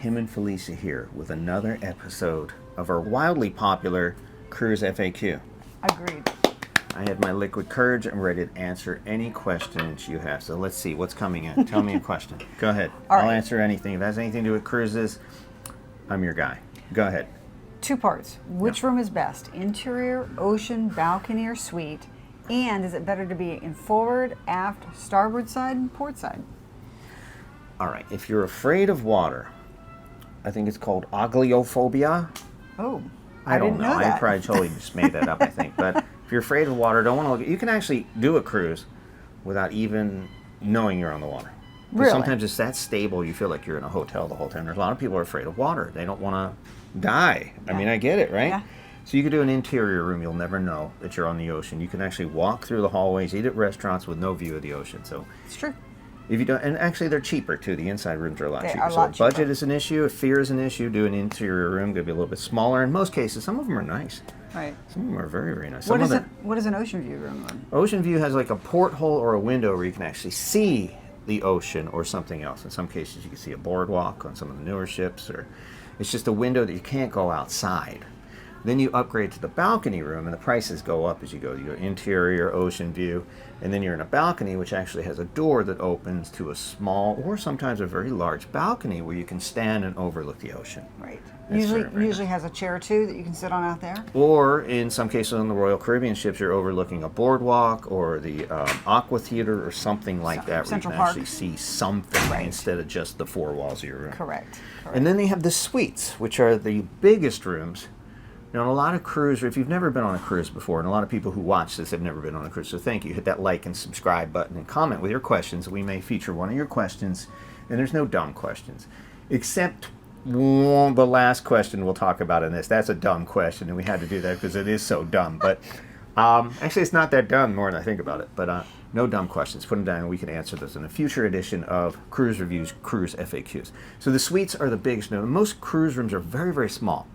Tim and Felicia here with another episode of our wildly popular Cruise FAQ. Agreed. I have my liquid courage. I'm ready to answer any questions you have. So let's see what's coming in. Tell me a question. Go ahead. I'll answer anything. If it has anything to do with cruises, I'm your guy. Go ahead. 2 parts. Which room is best? Interior, ocean, balcony, or suite? And is it better to be in forward, aft, starboard side, and port side? All right. If you're afraid of water, I think it's called agliophobia. Oh, I don't didn't know that. I probably totally just made that up, I think. But if you're afraid of water, don't want to look. You can actually do a cruise without even knowing you're on the water. Really? Sometimes it's that stable, you feel like you're in a hotel the whole time. There's a lot of people who are afraid of water. They don't want to die. Yeah. I mean, I get it, right? Yeah. So you could do an interior room. You'll never know that you're on the ocean. You can actually walk through the hallways, eat at restaurants with no view of the ocean. So It's true. if you don't, and actually they're cheaper too. The inside rooms are a lot They cheaper. are a So lot if budget cheaper. is an issue, if fear is an issue, do an interior room. Going to be a little bit smaller. In most cases, some of them are nice. Right. Some of them are very, very nice. What Some is of it? them, What is an ocean view room then? Ocean view has like a porthole or a window where you can actually see the ocean or something else. In some cases, you can see a boardwalk on some of the newer ships, or it's just a window that you can't go outside. Then you upgrade to the balcony room, and the prices go up as you go. You go interior, ocean view, and then you're in a balcony, which actually has a door that opens to a small or sometimes a very large balcony where you can stand and overlook the ocean. Right. That's Usually, very, very usually has a chair or two that you can sit on out there. Or in some cases on the Royal Caribbean ships, you're overlooking a boardwalk or the Aqua Theater or something like that, where Central you can Park. actually see something Right. instead of just the 4 walls of your room. Correct. And then they have the suites, which are the biggest rooms. Now, on a lot of cruise, if you've never been on a cruise before, and a lot of people who watch this have never been on a cruise, so thank you. Hit that like and subscribe button and comment with your questions. We may feature one of your questions, and there's no dumb questions, except the last question we'll talk about in this. That's a dumb question, and we had to do that because it is so dumb. But actually, it's not that dumb more than I think about it. But no dumb questions. Put them down, and we can answer those in a future edition of Cruise Reviews, Cruise FAQs. So the suites are the biggest. Now, most cruise rooms are very, very small.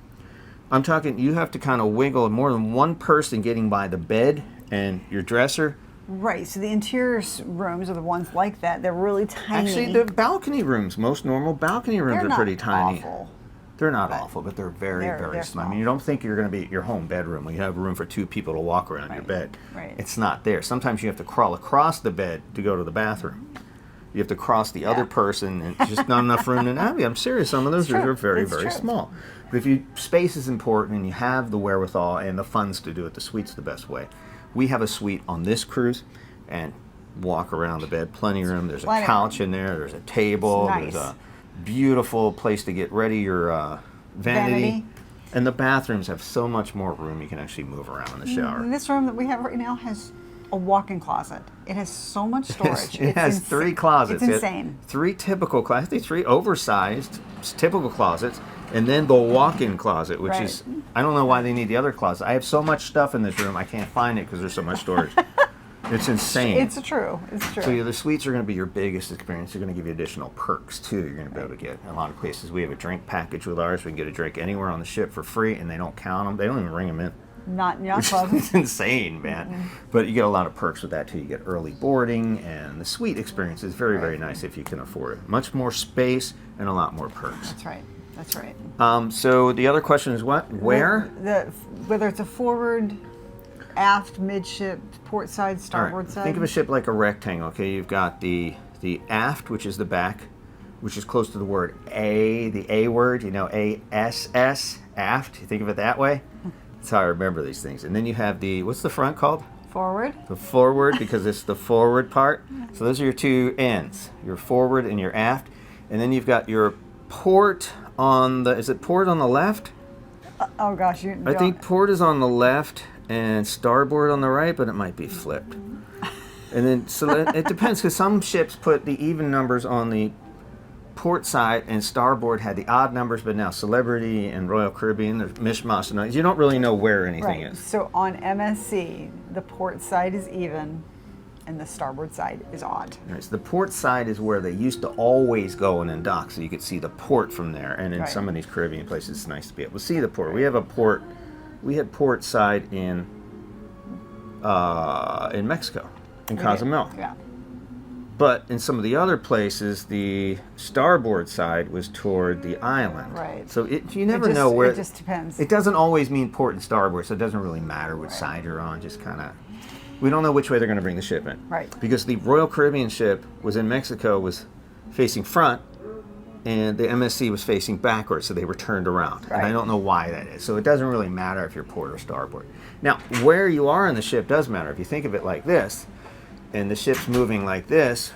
I'm talking, you have to kind of wiggle more than one person getting by the bed and your dresser. Right. So the interior rooms are the ones like that. They're really tiny. Actually, the balcony rooms, most normal balcony rooms They're are not pretty tiny. awful. They're not awful, but they're very, they're very small. I small. mean, you don't think you're going to be at your home bedroom when you have room for 2 people to walk around your Right. bed. Right. It's not there. Sometimes you have to crawl across the bed to go to the bathroom. You have to cross the other person, and just not enough room. And I'm serious. Some of those rooms are very, It's very true. small. But if space is important and you have the wherewithal and the funds to do it, the suite's the best way. We have a suite on this cruise, and walk around the bed, plenty of room. There's a Plenty of couch in there. There's a table. It's nice. There's a beautiful place to get ready your vanity. And the bathrooms have so much more room. You can actually move around in the shower. This room that we have right now has a walk-in closet. It has so much storage. It has 3 closets. It's insane. 3 typical closets. 3 oversized typical closets, and then the walk-in closet, which Right. is, I don't know why they need the other closet. I have so much stuff in this room, I can't find it because there's so much storage. It's insane. It's true. It's true. So the suites are going to be your biggest experience. They're going to give you additional perks too. You're going to be able to get a lot of places. We have a drink package with ours. We can get a drink anywhere on the ship for free, and they don't count them. They don't even ring them in. Not in yacht club. It's insane, man. But you get a lot of perks with that too. You get early boarding, and the suite experience is very, very nice if you can afford it. Much more space and a lot more perks. That's right. That's right. So the other question is what? Where? Whether it's a forward, aft, midship, port side, All starboard right. side. Think of a ship like a rectangle. Okay, you've got the aft, which is the back, which is close to the word A, the A word. You know, ASS, aft. You think of it that way. That's how I remember these things. And then you have what's the front called? Forward. The forward, because it's the forward part. So those are your 2 ends, your forward and your aft. And then you've got your port on is it port on the left? Oh gosh, I think port is on the left and starboard on the right, but it might be flipped. And then, so it depends, because some ships put the even numbers on the port side, and starboard had the odd numbers, but now Celebrity and Royal Caribbean, there's mishmash, and you don't really know where anything Right. is. So on MSC, the port side is even, and the starboard side is odd. Right, so the port side is where they used to always go in and dock, so you could see the port from there. And in Right. some of these Caribbean places, it's nice to be able to see the port. We have a port. We had port side in Mexico, in Cozumel. Yeah. But in some of the other places, the starboard side was toward the island. Right. So you never know where. It just depends. It doesn't always mean port and starboard, so it doesn't really matter which side you're on. Just kind of, we don't know which way they're going to bring the ship in. Right. Because the Royal Caribbean ship was in Mexico, was facing front, and the MSC was facing backwards, so they were turned around. Right. And I don't know why that is. So it doesn't really matter if you're port or starboard. Now, where you are in the ship does matter. If you think of it like this, and the ship's moving like this,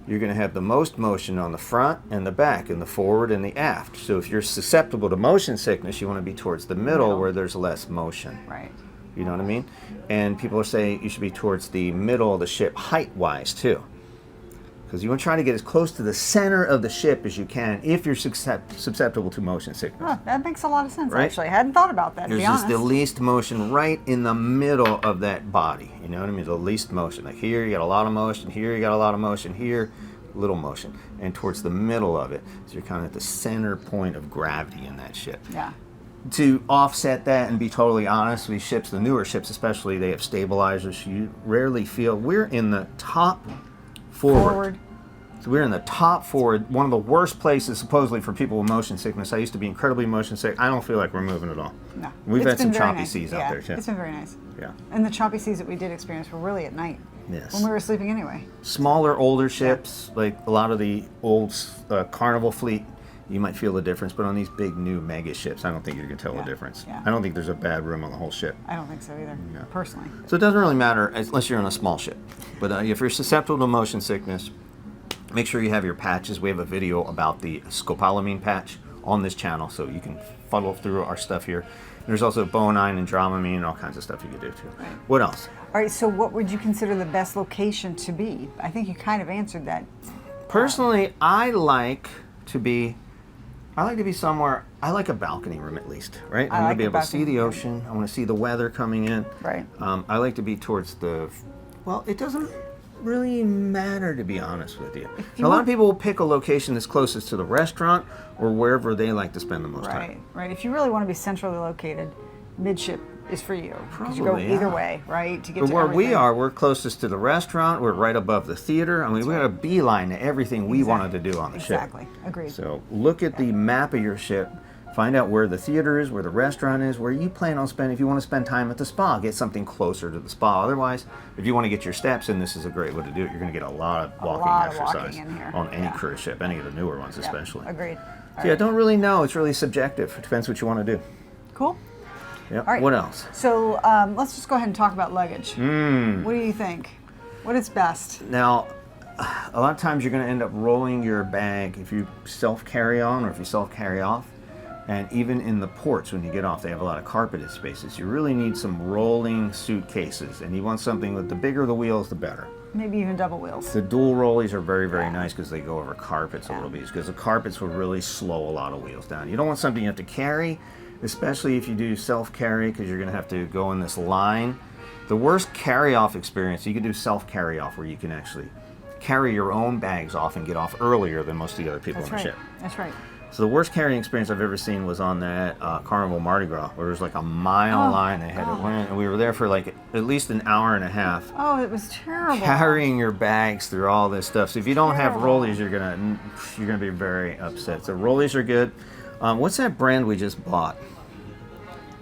you're going to have the most motion on the front and the back, and the forward and the aft. So if you're susceptible to motion sickness, you want to be towards the middle where there's less motion. Right. You know what I mean? And people are saying you should be towards the middle of the ship height-wise, too. Because you want to try to get as close to the center of the ship as you can if you're susceptible to motion sickness. Oh, that makes a lot of sense, Right? actually. I hadn't thought about that, to There's be just honest. the least motion right in the middle of that body. You know what I mean? The least motion. Like here, you got a lot of motion. Here, you got a lot of motion. Here, little motion. And towards the middle of it. So you're kind of at the center point of gravity in that ship. Yeah. To offset that and be totally honest, these ships, the newer ships especially, they have stabilizers. You rarely feel. We're in the top forward. So we're in the top forward, one of the worst places supposedly for people with motion sickness. I used to be incredibly motion sick. I don't feel like we're moving at all. No. We've It's had some been very choppy nice. seas out there too. It's been very nice. Yeah. And the choppy seas that we did experience were really at night. Yes. When we were sleeping anyway. Smaller, older ships, like a lot of the old Carnival fleet, you might feel the difference. But on these big new mega ships, I don't think you can tell the difference. Yeah. I don't think there's a bad room on the whole ship. I don't think so either, personally. So it doesn't really matter unless you're on a small ship. But if you're susceptible to motion sickness, make sure you have your patches. We have a video about the scopolamine patch on this channel, so you can follow through our stuff here. There's also bonine and dramamine and all kinds of stuff you can do too. Right. What else? All right, so what would you consider the best location to be? I think you kind of answered that. Personally, I like to be somewhere. I like a balcony room at least, right? I want like to be a able to see balcony the room. ocean. I want to see the weather coming in. Right. I like to be towards the. Well, it doesn't really matter, to be honest with you. A lot of people will pick a location that's closest to the restaurant or wherever they like to spend the most time. Right. If you really want to be centrally located, midship is for you. Because you go Probably, either yeah. way, right? To get But to where everything. we are, we're closest to the restaurant. We're right above the theater. I mean, we got a beeline to everything we wanted to do on the ship. Exactly. Agreed. So look at the map of your ship. Find out where the theater is, where the restaurant is, where you plan on spending. If you want to spend time at the spa, get something closer to the spa. Otherwise, if you want to get your steps in, this is a great way to do it. You're going to get a lot of walking exercise in here. on any cruise ship, any of the newer ones especially. Agreed. So yeah, don't really know. It's really subjective. It depends what you want to do. Cool. Yeah. All right. What else? So let's just go ahead and talk about luggage. What do you think? What is best? Now, a lot of times you're going to end up rolling your bag if you self-carry on or if you self-carry off. And even in the ports, when you get off, they have a lot of carpeted spaces. You really need some rolling suitcases. And you want something with the bigger the wheels, the better. Maybe even double wheels. The dual rollies are very, very nice because they go over carpets a little bit. Because the carpets will really slow a lot of wheels down. You don't want something you have to carry, especially if you do self-carry, because you're going to have to go in this line. The worst carry-off experience, you can do self-carry-off where you can actually carry your own bags off and get off earlier than most of the other people on the ship. That's right. So the worst carrying experience I've ever seen was on that Carnival Mardi Gras, where there was like a mile line they had to win, and we were there for like at least an hour and a half. Oh, it was terrible. Carrying your bags through all this stuff. So if you don't have rollies, you're gonna be very upset. So rollies are good. What's that brand we just bought?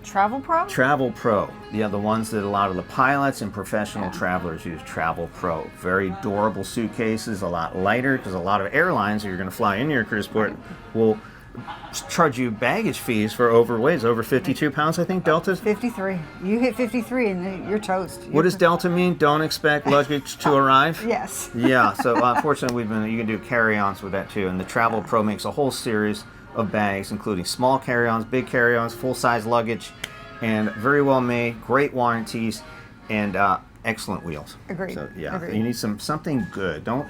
Travel Pro? Travel Pro. Yeah, the ones that a lot of the pilots and professional travelers use. Travel Pro. Very durable suitcases, a lot lighter, because a lot of airlines, if you're going to fly into your cruise port, will charge you baggage fees for overweight. It's over 52 pounds, I think, Delta's. 53. You hit 53 and you're toast. What does Delta mean? Don't expect luggage to arrive? Yes. Yeah, so unfortunately, you can do carry-ons with that too. And the Travel Pro makes a whole series of bags, including small carry-ons, big carry-ons, full-size luggage, and very well made, great warranties, and excellent wheels. Agreed. So yeah, Agreed. you need something good. Don't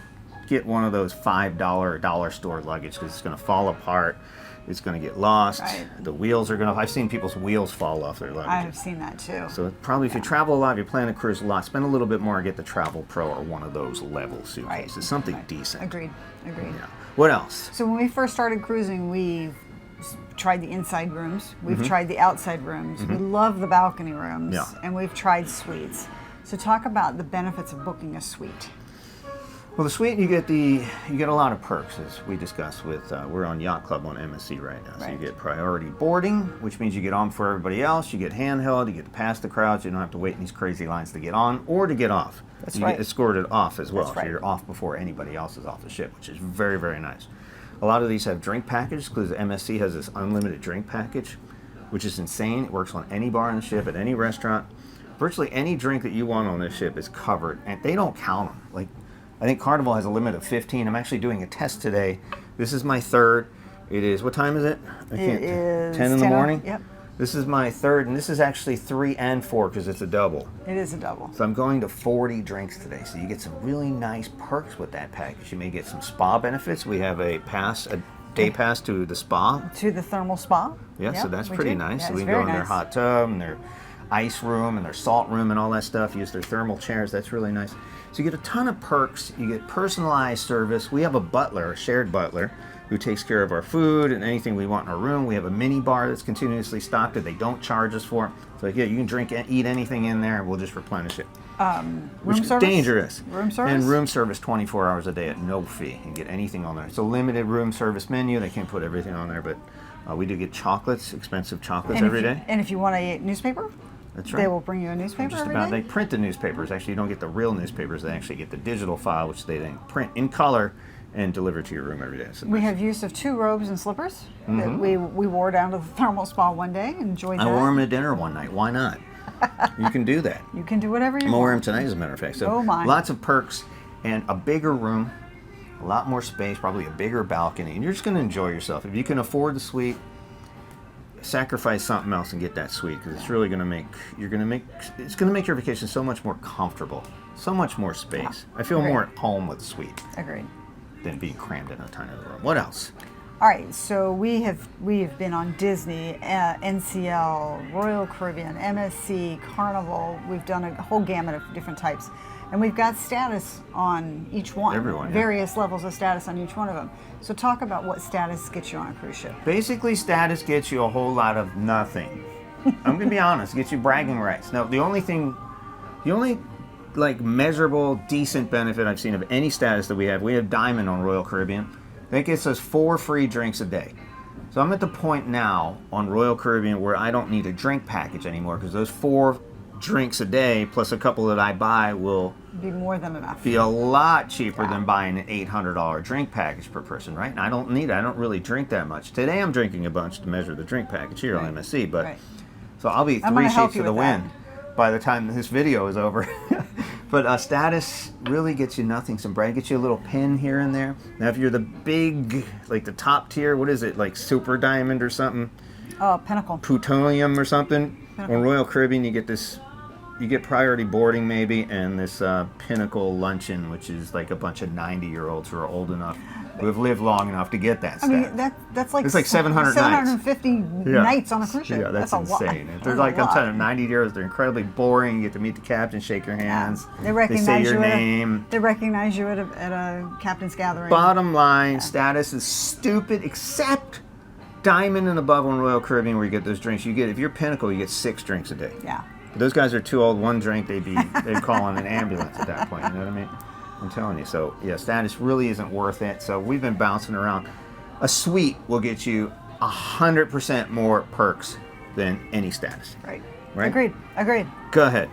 get one of those $5 dollar store luggage because it's going to fall apart. It's going to get lost. Right. The wheels are going to. I've seen people's wheels fall off their luggage. I have seen that too. So probably if you travel a lot, if you plan to cruise a lot, spend a little bit more and get the Travel Pro or one of those level suitcases. Something decent. Agreed. Yeah. What else? So when we first started cruising, we tried the inside rooms. We've tried the outside rooms. We love the balcony rooms. Yeah. And we've tried suites. So talk about the benefits of booking a suite. Well, the suite you get a lot of perks as we discussed with we're on Yacht Club on MSC right now. So you get priority boarding, which means you get on for everybody else. You get handheld. You get to pass the crowds. You don't have to wait in these crazy lines to get on or to get off. That's you right. get escorted off as well. That's right. So you're off before anybody else is off the ship, which is very, very nice. A lot of these have drink packages because MSC has this unlimited drink package, which is insane. It works on any bar on the ship, at any restaurant. Virtually any drink that you want on this ship is covered, and they don't count them. Like, I think Carnival has a limit of 15. I'm actually doing a test today. This is my third. It is, what time is it? It is 10 in the morning? Yep. This is my third, and this is actually 3 and 4 because it's a double. It is a double. So I'm going to 40 drinks today. So you get some really nice perks with that package. You may get some spa benefits. We have a day pass to the spa. To the thermal spa. Yeah, Yep, so that's we pretty do. nice. Yeah, So we it's can go very in their nice. hot tub and their ice room and their salt room and all that stuff. Use their thermal chairs. That's really nice. So you get a ton of perks. You get personalized service. We have a butler, a shared butler, who takes care of our food and anything we want in our room. We have a mini bar that's continuously stocked that they don't charge us for. So yeah, you can drink and eat anything in there. We'll just replenish it. Which is service? dangerous. Room service? And room service 24 hours a day at no fee. You can get anything on there. It's a limited room service menu. They can't put everything on there, but we do get chocolates, expensive chocolates every day. And if you want a newspaper, That's right. they will bring you a newspaper Just every about. day. They print the newspapers. Actually, you don't get the real newspapers. They actually get the digital file, which they then print in color and deliver to your room every day. So We have use of 2 robes and slippers that we wore down to the thermal spa one day. Enjoyed that. I wore them at dinner one night. Why not? You can do that. You can do whatever you I'm gonna wear them want. tonight, as a matter of fact. So Oh, my. lots of perks and a bigger room, a lot more space, probably a bigger balcony, and you're just going to enjoy yourself. If you can afford the suite, sacrifice something else and get that suite because it's really going to make it's going to make your vacation so much more comfortable, so much more space. I feel Agreed. more at home with the suite Agreed. than being crammed in a tiny little room. What else? All right, so we have been on Disney, NCL, Royal Caribbean, MSC, Carnival. We've done a whole gamut of different types, and we've got status on each one. Everyone, yeah. Various levels of status on each one of them. So talk about what status gets you on a cruise ship. Basically, status gets you a whole lot of nothing. I'm gonna be honest, it gets you bragging rights. Now, the only like measurable, decent benefit I've seen of any status that we have Diamond on Royal Caribbean. That gets us 4 free drinks a day. So I'm at the point now on Royal Caribbean where I don't need a drink package anymore because those 4 drinks a day plus a couple that I buy will Be more than enough. be a lot cheaper than buying an $800 drink package per person, right? And I don't really drink that much. Today I'm drinking a bunch to measure the drink package here on MSC, but Right. so I'll be I'm 3 gonna help sheets you to the with that. wind by the time this video is over. But status really gets you nothing. Some brand gets you a little pin here and there. Now if you're the big, like the top tier, what is it, like Super Diamond or something? Pinnacle. Plutonium or something. Pinnacle. On Royal Caribbean, you get priority boarding maybe, and this Pinnacle luncheon, which is like a bunch of 90-year-olds who are old enough, who have lived long enough to get that I status. mean, that's like It's like 700 nights. 750 nights on a cruise ship. Yeah, that's a lot. insane. That's They're a like, I'm lot. telling you, 90 years, they're incredibly boring. You get to meet the captain, shake your hands. They recognize say your you name. They recognize you at a captain's gathering. Bottom line, status is stupid, except Diamond and above on Royal Caribbean where you get those drinks. If you're Pinnacle, you get 6 drinks a day. Yeah. But those guys are too old. One drink, they'd call on an ambulance at that point. You know what I mean? I'm telling you. So yeah, status really isn't worth it. So we've been bouncing around. A suite will get you 100% more perks than any status. Right. Right? Agreed. Go ahead.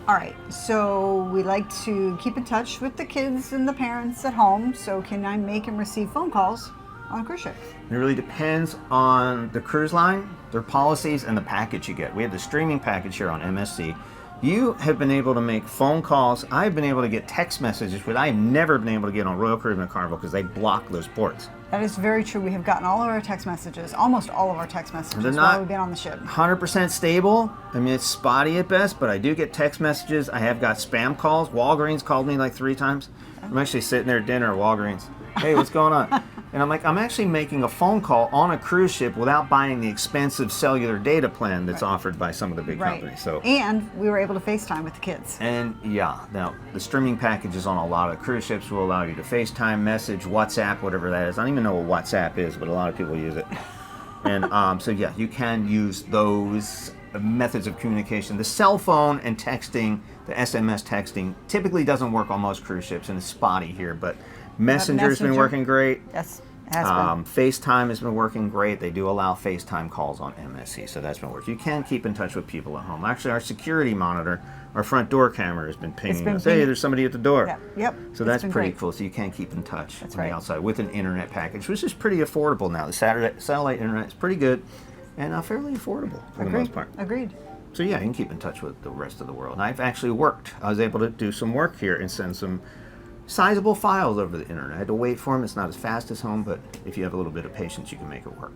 All right. So we like to keep in touch with the kids and the parents at home. So can I make and receive phone calls on a cruise ship? It really depends on the cruise line, their policies, and the package you get. We have the streaming package here on MSC. You have been able to make phone calls. I've been able to get text messages, but I've never been able to get on Royal Caribbean Carnival because they block those ports. That is very true. We have gotten all of our text messages, almost all of our text messages They're while not we've been on the ship. 100% stable. I mean, it's spotty at best, but I do get text messages. I have got spam calls. Walgreens called me like 3 times. I'm actually sitting there at dinner at Walgreens. Hey, what's going on? And I'm like, I'm actually making a phone call on a cruise ship without buying the expensive cellular data plan that's offered by some of the big companies. So, And we were able to FaceTime with the kids. and yeah, now the streaming packages on a lot of cruise ships will allow you to FaceTime, message, WhatsApp, whatever that is. I don't even know what WhatsApp is, but a lot of people use it. And so yeah, you can use those methods of communication. The cell phone and texting, the SMS texting, typically doesn't work on most cruise ships, and it's spotty here, but Messenger's been working great. Yes, it has been. FaceTime has been working great. They do allow FaceTime calls on MSC, so that's been working. You can keep in touch with people at home. Actually, our security monitor, our front door camera has been pinging us. Hey, there's somebody at the door. Yeah. Yep. So that's pretty cool. So you can keep in touch on right. the outside with an internet package, which is pretty affordable now. The satellite internet is pretty good and fairly affordable for the most part. Agreed. So yeah, you can keep in touch with the rest of the world. And I've actually worked. I was able to do some work here and send some sizable files over the internet. I had to wait for them. It's not as fast as home, but if you have a little bit of patience, you can make it work.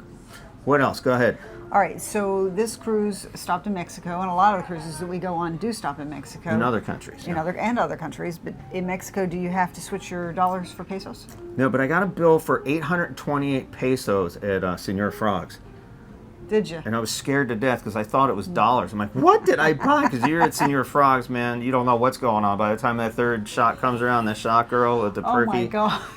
What else? Go ahead. All right, so this cruise stopped in Mexico, and a lot of the cruises that we go on do stop in Mexico. In other countries. In other countries, but in Mexico, do you have to switch your dollars for pesos? No, but I got a bill for 828 pesos at Senor Frog's. Did you? And I was scared to death because I thought it was dollars. I'm like, what did I buy? Because you're at Senor Frog's, man. You don't know what's going on. By the time that third shot comes around, that shot girl with the perky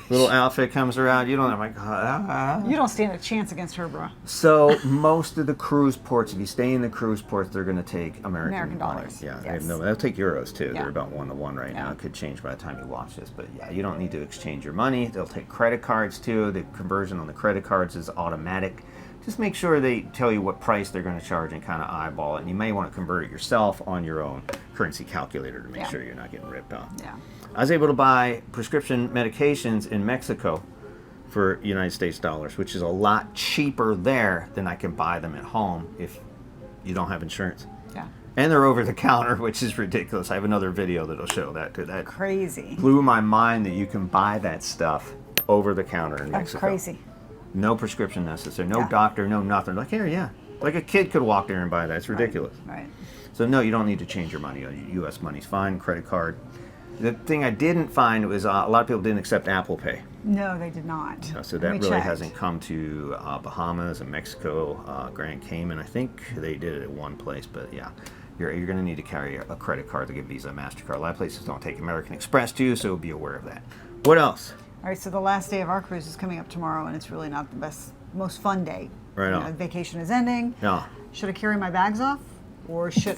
little outfit comes around, you don't know. I'm like, You don't stand a chance against her, bro. So most of the cruise ports, if you stay in the cruise ports, they're going to take American dollars. Yeah, yes. they'll take euros too. Yeah. They're about 1-to-1 right now. It could change by the time you watch this. But yeah, you don't need to exchange your money. They'll take credit cards too. The conversion on the credit cards is automatic. Just make sure they tell you what price they're going to charge and kind of eyeball it. And you may want to convert it yourself on your own currency calculator to make sure you're not getting ripped off. Yeah. I was able to buy prescription medications in Mexico for United States dollars, which is a lot cheaper there than I can buy them at home if you don't have insurance. Yeah. And they're over the counter, which is ridiculous. I have another video that'll show that too. That crazy. Blew my mind that you can buy that stuff over the counter in Mexico. That's crazy. No prescription necessary, no doctor, no nothing. Like, here, yeah. Like a kid could walk there and buy that. It's ridiculous. Right. So, no, you don't need to change your money. U.S. money's fine, credit card. The thing I didn't find was a lot of people didn't accept Apple Pay. No, they did not. So that really hasn't come to Bahamas and Mexico, Grand Cayman. I think they did it at one place, but yeah. You're going to need to carry a credit card to get Visa and MasterCard. A lot of places don't take American Express too, so be aware of that. What else? All right, so the last day of our cruise is coming up tomorrow, and it's really not the most fun day. Right on. Vacation is ending. Yeah. Should I carry my bags off, or should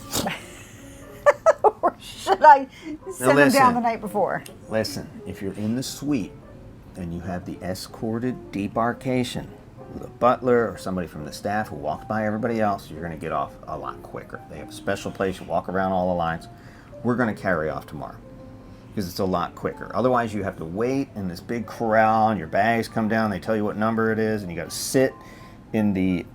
I send them down the night before? Listen, if you're in the suite and you have the escorted debarkation with a butler or somebody from the staff who walked by everybody else, you're going to get off a lot quicker. They have a special place. You walk around all the lines. We're going to carry off tomorrow, because it's a lot quicker. Otherwise, you have to wait in this big corral, and your bags come down, they tell you what number it is, and you got to sit in the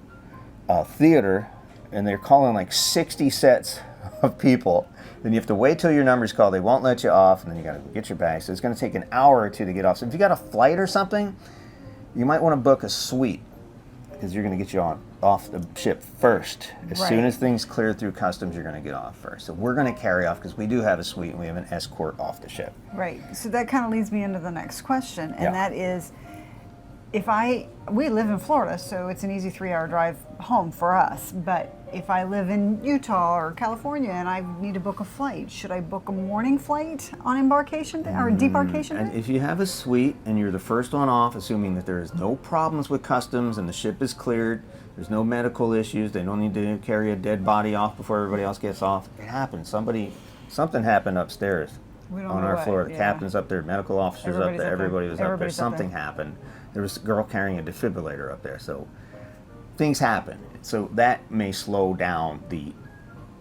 theater, and they're calling like 60 sets of people. Then you have to wait till your number's called. They won't let you off, and then you got to get your bags. So it's going to take an hour or two to get off. So if you got a flight or something, you might want to book a suite, because you're going to get you off the ship first. As soon as things clear through customs, you're going to get off first. So we're going to carry off because we do have a suite and we have an escort off the ship. Right. So that kind of leads me into the next question, and that is, we live in Florida, so it's an easy 3-hour drive home for us. But if I live in Utah or California and I need to book a flight, should I book a morning flight on embarkation day or debarkation And day? if you have a suite and you're the first one off, assuming that there is no problems with customs and the ship is cleared, there's no medical issues, they don't need to carry a dead body off before everybody else gets off. It happens. Something happened upstairs on our floor. The captain's up there, medical officers up there, everybody was up there. Something happened. There was a girl carrying a defibrillator up there. So things happen. So that may slow down the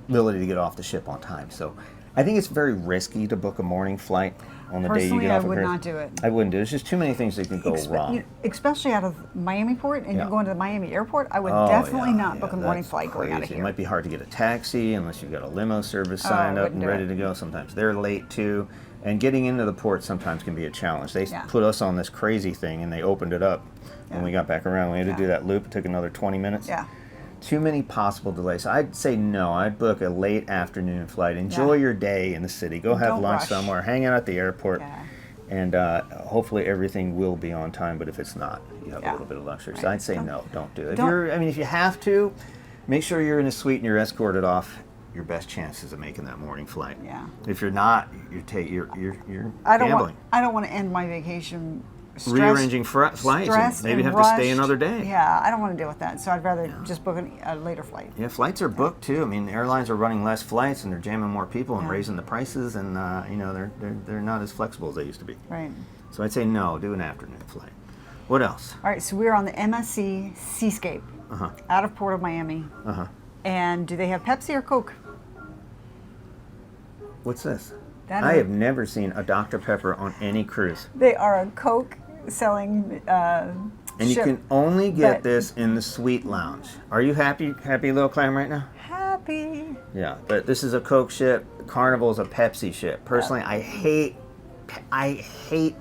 ability to get off the ship on time. So I think it's very risky to book a morning flight on the day you get off. I would not do it. I wouldn't do it. There's just too many things that can go wrong. Especially out of Miami Port, and you're going to the Miami airport, I would definitely not book a morning flight going out of here. It might be hard to get a taxi unless you've got a limo service signed up and ready to go. Sometimes they're late too. And getting into the port sometimes can be a challenge. They put us on this crazy thing, and they opened it up when we got back around. We had to do that loop. It took another 20 minutes. Yeah. Too many possible delays. I'd say no. I'd book a late afternoon flight. Enjoy your day in the city. Go have lunch somewhere. Hang out at the airport. Yeah. And hopefully everything will be on time. But if it's not, you have a little bit of luxury. So I'd say no. Don't do it. If you have to, make sure you're in a suite and you're escorted off. Your best chances of making that morning flight. Yeah. If you're not, you're gambling. I don't want to end my vacation rearranging flights stress and maybe and have to stay rushed. another day. Yeah, I don't want to deal with that. So I'd rather just book a later flight. Yeah, flights are booked too. I mean, airlines are running less flights and they're jamming more people and Yeah. raising the prices, and they're not as flexible as they used to be. Right. So I'd say no, do an afternoon flight. What else? All right, so we're on the MSC Seascape out of Port of Miami. And do they have Pepsi or Coke? What's this? That I is- have never seen a Dr. Pepper on any cruise. They are a Coke selling And you ship. can only get But- this in the suite lounge. Are you happy, little clam, right now? Happy. Yeah, but this is a Coke ship. Carnival is a Pepsi ship. Personally, I hate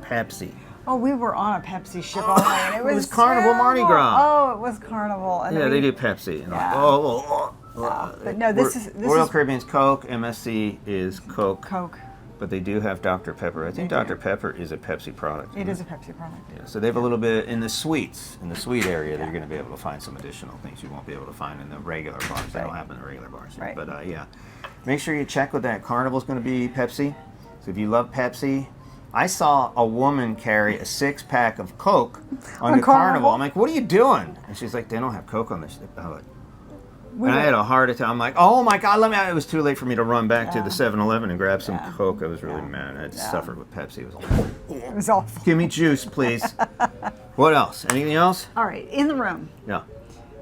Pepsi. Oh, we were on a Pepsi ship all night. And it was Carnival Mardi terrible. Gras. Oh, it was Carnival. And Yeah, then they we- do Pepsi. And Yeah. But no, this Royal is Caribbean's Coke. MSC is Coke. Coke. But they do have Dr. Pepper. I think They do. Dr. Pepper is a Pepsi product. It is a Pepsi product. Yeah, so they have a little bit in the suites, in the suite area. They're going to be able to find some additional things you won't be able to find in the regular bars. They don't Right. have in the regular bars. Right. But yeah, make sure you check with that. Carnival's going to be Pepsi. So if you love Pepsi, I saw a woman carry a 6-pack of Coke on the Carnival. I'm like, what are you doing? And she's like, they don't have Coke on this ship. I'm like, and I had a heart attack. I'm like, oh my God, it was too late for me to run back to the 7-Eleven and grab some Coke. I was really mad. I suffered with Pepsi. It was awful. It was awful. Give me juice, please. What else? Anything else? All right, in the room, Yeah.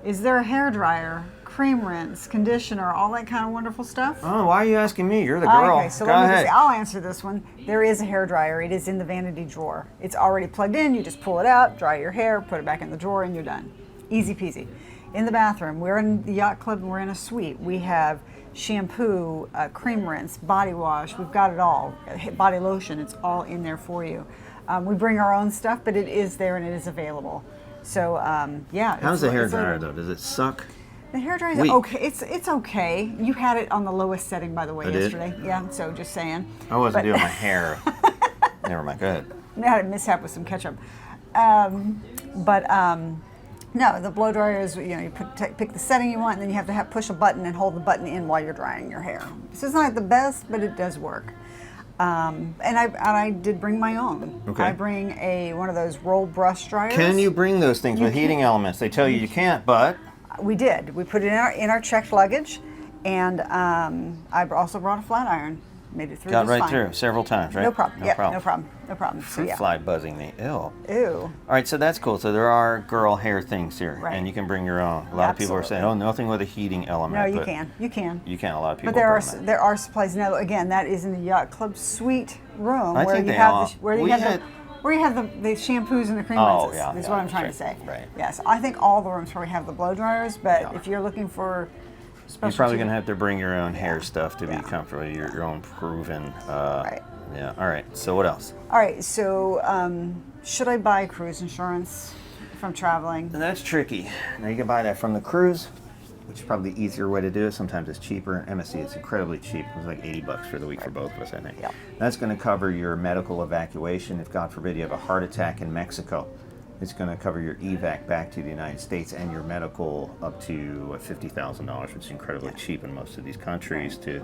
is there a hairdryer, cream rinse, conditioner, all that kind of wonderful stuff? Oh, why are you asking me? You're the girl. Okay, so Go let me ahead. just, I'll answer this one. There is a hairdryer. It is in the vanity drawer. It's already plugged in. You just pull it out, dry your hair, put it back in the drawer, and you're done. Easy peasy. In the bathroom, we're in the yacht club and we're in a suite. We have shampoo, cream rinse, body wash. We've got it all. Body lotion. It's all in there for you. We bring our own stuff, but it is there and it is available. So yeah. How's the hair it's dryer like- though? Does it suck? The hair dryer is Weak. okay. It's okay. You had it on the lowest setting, by the way, I did? yesterday. Yeah. So just saying. I wasn't But- doing my hair. Never mind. Go ahead. I had a mishap with some ketchup. No, the blow dryer is, you pick the setting you want, and then you have to push a button and hold the button in while you're drying your hair. So it's not the best, but it does work. And I did bring my own. Okay. I bring one of those roll brush dryers. Can you bring those things with heating elements? They tell you can't, but We did. We put it in our checked luggage, and I also brought a flat iron. Made it through. got just right fine. through several times, right? No problem. No Yeah, problem. no problem. No problem. So Fruit yeah. fly buzzing me. Ew. All Ew. right, so that's cool. So there are girl hair things here, Right. and you can bring your own. A lot of people are saying, "Oh, Absolutely. nothing with a heating element." No, you but can. You can. You can. A lot of people. But there are bring that. there are supplies now. Again, that is in the yacht club suite room I where think you they have all- the, where you we have had- where you have the shampoos and the cream Oh, rinses. yeah, Is yeah, what I'm that's trying right, to say. right. Yes, I think all the rooms probably have the blow dryers. But Yeah. if you're looking for special, You're probably going to have to bring your own hair stuff to Yeah. be comfortable. Your own proven. Right. Yeah. All right. So what else? All right. So should I buy cruise insurance if I'm traveling? And that's tricky. Now you can buy that from the cruise, which is probably the easier way to do it. Sometimes it's cheaper. MSC is incredibly cheap. It was like $80 for the week for both of us, I think. Yep. That's going to cover your medical evacuation if, God forbid, you have a heart attack in Mexico. It's going to cover your evac back to the United States and your medical up to $50,000, which is incredibly cheap in most of these countries to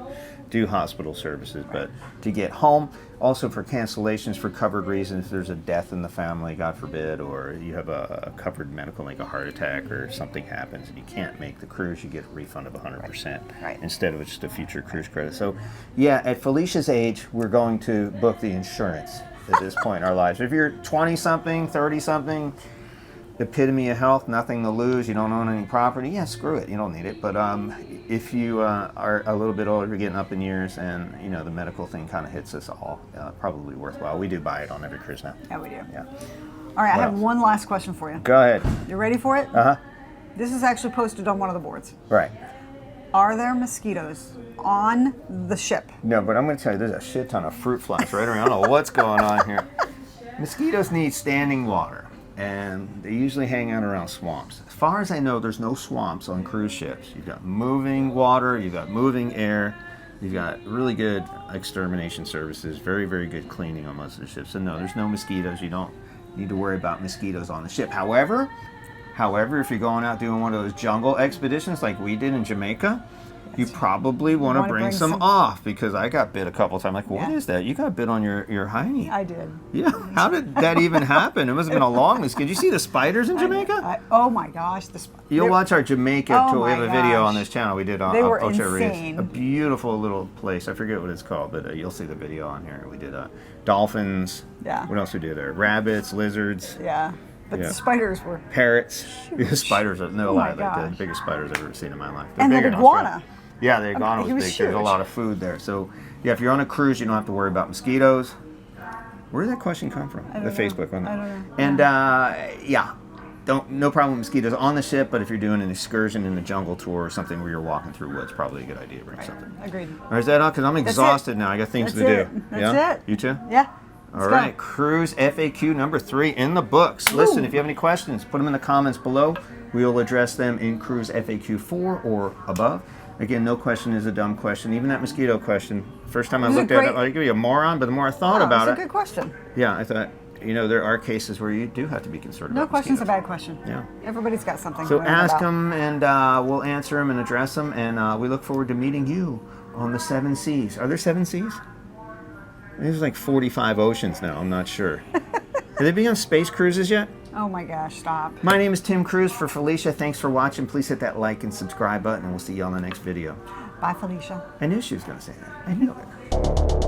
do hospital services. But to get home, also for cancellations for covered reasons, if there's a death in the family, God forbid, or you have a covered medical, like a heart attack or something happens and you can't make the cruise, you get a refund of 100% Right. instead of just a future cruise credit. So, yeah, at Felicia's age, we're going to book the insurance at this point in our lives. If you're 20-something, 30-something, epitome of health, nothing to lose, you don't own any property, yeah, screw it, you don't need it. But if you are a little bit older, you're getting up in years, and the medical thing kind of hits us all, probably worthwhile. We do buy it on every cruise now. Yeah, we do. Yeah. All right. I What have else? one last question for you. Go ahead. You ready for it? Uh-huh. This is actually posted on one of the boards. Right. Are there mosquitoes on the ship? No, but I'm going to tell you, there's a shit ton of fruit flies right around. I don't know what's going on here. Mosquitoes need standing water, and they usually hang out around swamps. As far as I know, there's no swamps on cruise ships. You've got moving water, you've got moving air, you've got really good extermination services, very, very good cleaning on most of the ships. So no, there's no mosquitoes. You don't need to worry about mosquitoes on the ship. However, if you're going out doing one of those jungle expeditions like we did in Jamaica, you probably want to wanna bring bring some some- off, because I got bit a couple of times. Like, what Yeah. is that? You got bit on your hiney. I did. Yeah, how did that even happen? It must have been a long list. Did you see the spiders in Jamaica? Oh my gosh, You'll watch our Jamaica Oh tour. We have my a video on gosh. this channel. We did on They were Ocho Rios. insane. A beautiful little place. I forget what it's called, but you'll see the video on here. We did dolphins. Yeah. What else we did there? Rabbits, lizards, Yeah, but Yeah. the spiders were. parrots. The spiders are no Oh lie. my They're the gosh. biggest spiders I've ever seen in my life. They're And bigger that in Australia. iguana. Yeah, the iguana he was was big. There's a huge. lot of food there. So, yeah, if you're on a cruise, you don't have to worry about mosquitoes. Where did that question come from? don't The know. Facebook one. I don't know. And yeah, no problem with mosquitoes on the ship. But if you're doing an excursion in the jungle tour or something where you're walking through woods, probably a good idea to bring something. Agreed. Or is that all? Because I'm That's exhausted it. now. I got things That's to it. do. That's yeah? it. You too? Yeah. All Let's right, go. cruise FAQ number 3 in the books. Listen, if you have any questions, put them in the comments below. We will address them in cruise FAQ 4 or above. Again, no question is a dumb question. Even that mosquito question. First time I This is looked at it, great. I give you a moron, but the more I thought Oh, about that's it, a good question. yeah, I thought, there are cases where you do have to be concerned No about question's a mosquitoes. bad question. Yeah. Everybody's got something. So to learn ask about. them, and we'll answer them and address them, and we look forward to meeting you on the 7 seas. Are there 7 seas? There's like 45 oceans now. I'm not sure. Have they been on space cruises yet? Oh my gosh! Stop. My name is Tim Cruz for Felicia. Thanks for watching. Please hit that like and subscribe button, and we'll see you on the next video. Bye, Felicia. I knew she was going to say that. I knew it.